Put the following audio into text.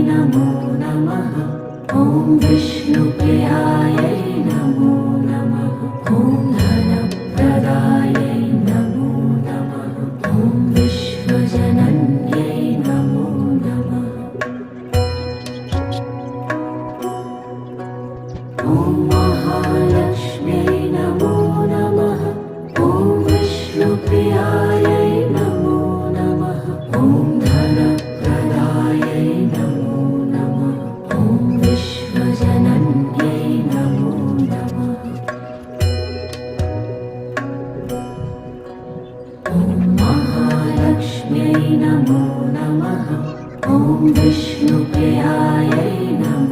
नमो नमः। ॐ विष्णुप्रियायै नमो नमः। ॐ धनप्रदायै नमो नमः। ॐ विश्वजनन्यै नमो नमः। ॐ महालक्ष्म्यै नमो नमः। ॐ विष्णुप्रियायै नमो नमः। ॐ धनप्रदायै नमो नमः। ॐ विश्वजनन्यै नमो नमः। ॐ महालक्ष्म्यै नमो नमः। ॐ विष्णुप्रियायै नमो